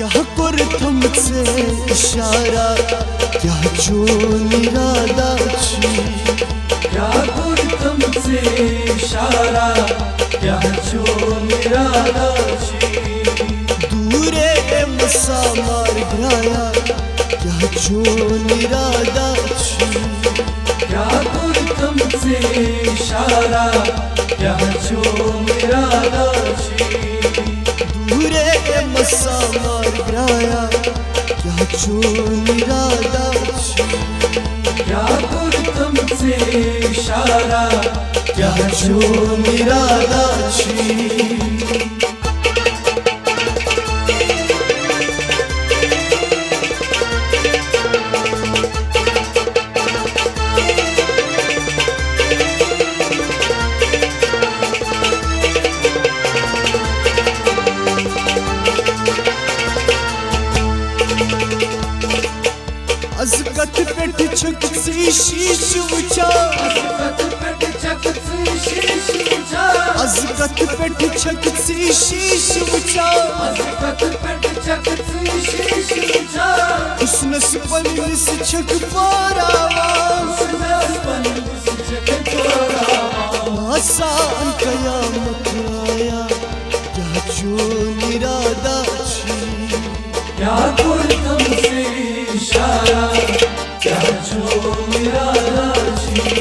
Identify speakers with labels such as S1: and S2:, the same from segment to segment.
S1: क्या कर तुमसे इशारा क्या चून इरादाची
S2: क्या कर तुमसे इशारा क्या चून इरादाची
S1: दूरे मसा मार ग्राया क्या चून इरादाची
S2: क्या कर तुमसे इशारा क्या चून इरादाची
S1: दूरे मसा मार ग्राया क्या चून इरादाची
S2: क्या कर तुमसे इशारा
S1: क्या चून इरादाची अजकत पेट छकसी शीश उचा
S2: पेट चकसी शीश उचा
S1: अजकत पेट छकसी शीश उचा
S2: पेट चकसी शीश उचा
S1: उसने स्पनिस छक पारावा आसान कयामत आया क्या चून इरादाची
S2: क्या कर तुमसे इशारा क्या चून इरादाची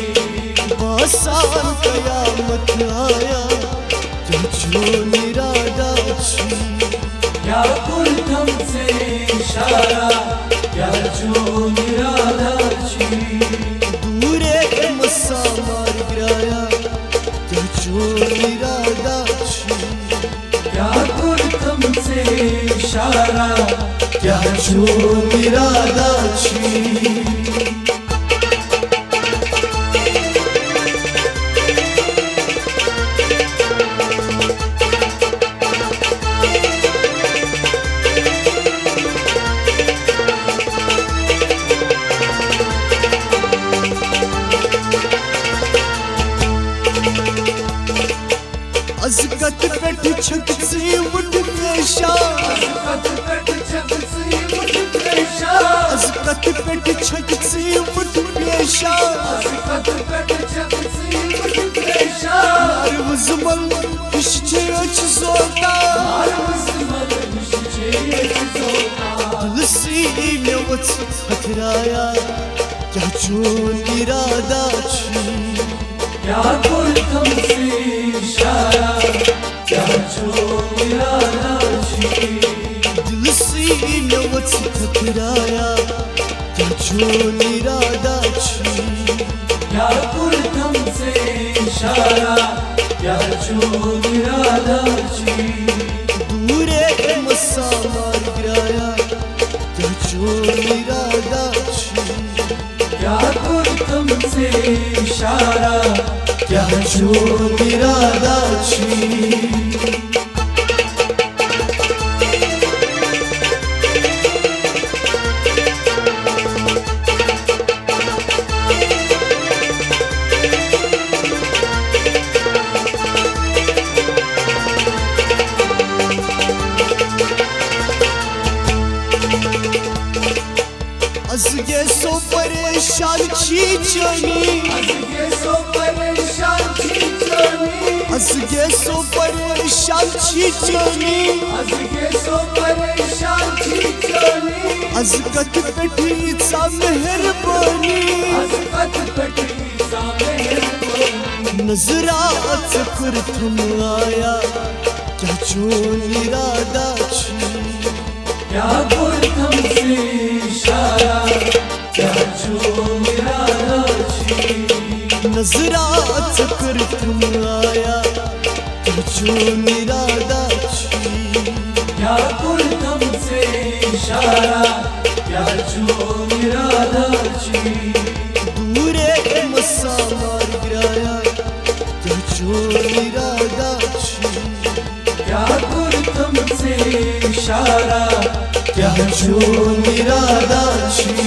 S1: आसान कयामत आया क्या चून इरादाची
S2: क्या कर तुमसे इशारा क्या चून इरादाची
S1: दूरे मसा मार ग्राया क्या चून इरादाची
S2: क्या कर तुमसे इशारा
S1: क्या चून इरादाची अजकत पेट छकसी उठ पेशा
S2: पेट चकसी उठ पेशा
S1: अजकत पेट छकसी उठ पेशा
S2: पेट चकसी उठ पेशा
S1: Arvızımın işçi aç zorda Lısıyım yavat hatıraya Gahçun iradaçı
S2: क्या कर तुमसे इशारा क्या चून इरादाची
S1: Lısıyım yavat hatıraya Gahçun iradaçı
S2: क्या कर तुमसे इशारा क्या चून इरादाची
S1: Dure masa mar graya Gahçun iradaçı
S2: क्या कर तुमसे इशारा
S1: क्या चून इरादाची अज़गे सो परेशान छी जानी
S2: ये सो परेशान छी जानी
S1: अज़गे सो परेशान छी जानी
S2: ये सो परेशान छी जानी
S1: अज़गत पेटी सा मेहरबानी
S2: पटी सामने
S1: नजरात कर तुम आया क्या चून इरादाची
S2: क्या कर तुमसे इशारा क्या चून इरादाची
S1: नजरात कर तुम आया क्या चून इरादाची
S2: क्या कर तुमसे इशारा क्या चून इरादाची
S1: दूरे मसा मार ग्राया क्या चून इरादाची
S2: क्या कर तुमसे इशारा
S1: क्या चून इरादाची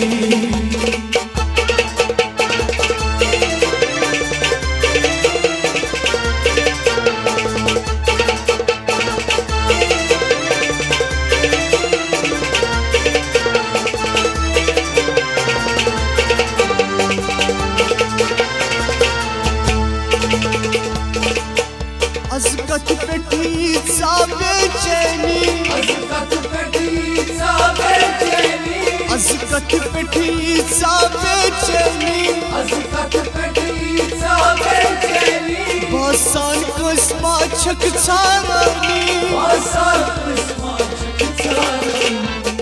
S1: पेटीचा बेचैनी
S2: az kat petica beçeni
S1: बासान कसमा छक छारानी
S2: basan kısma çıktarım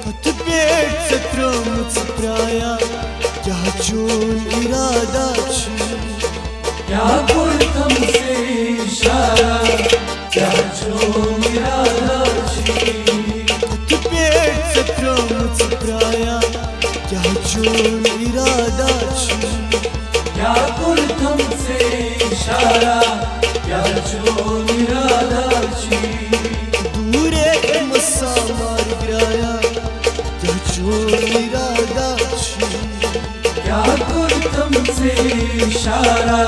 S1: कत पेट सत्रमुच प्राया क्या चोन इरादा छी
S2: क्या kurtam se ishara kya jo irada chi
S1: कत पेट सत्रमुच प्राया क्या चोन इरादा छी
S2: क्या kurtam se ishara kya jo irada chi
S1: दूरे मसा मार गिराया क्या चोन इरादा छी
S2: क्या kurtam se ishara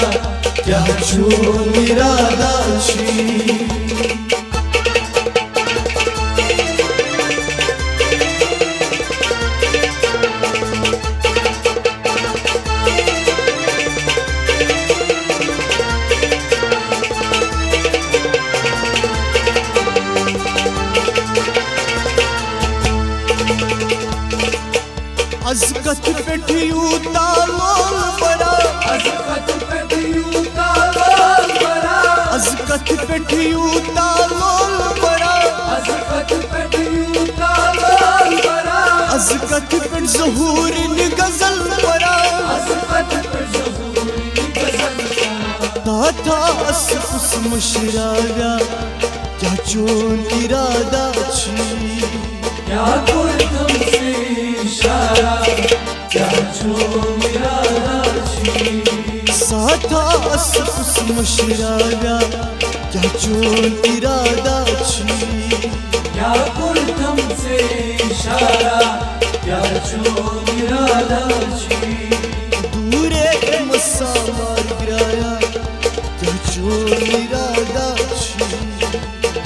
S1: क्या चोन इरादा छी अज़कत पेटियू तालोल बरा
S2: az kat petiyuta lal bara
S1: अज़कत पेटियू तालोल बरा
S2: az kat petiyuta lal bara
S1: अज़कत पेट ज़हूर नि गज़ल बरा
S2: az kat petiyuta gazal
S1: Tatha असकुस मुशरागा क्या चोन इरादा छी
S2: क्या kurtam se ishara kya jo irada chi
S1: साथा असकुस मुशरागा क्या चोन इरादा छी
S2: क्या kurtam se ishara kya jo irada chi
S1: दूरे मसा मार गिराया क्या चोन इरादा छी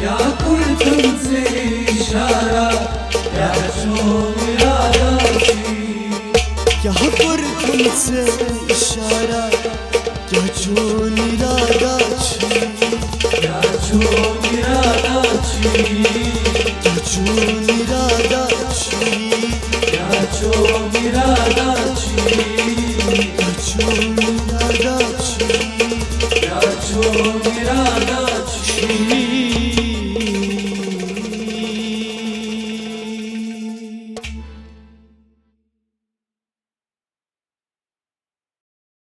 S2: क्या kurtam se ishara kya jo irada chi
S1: यहाँ पर तुमसे इशारा क्या चोन इरादा छी
S2: kya jo irada chi
S1: क्या चोन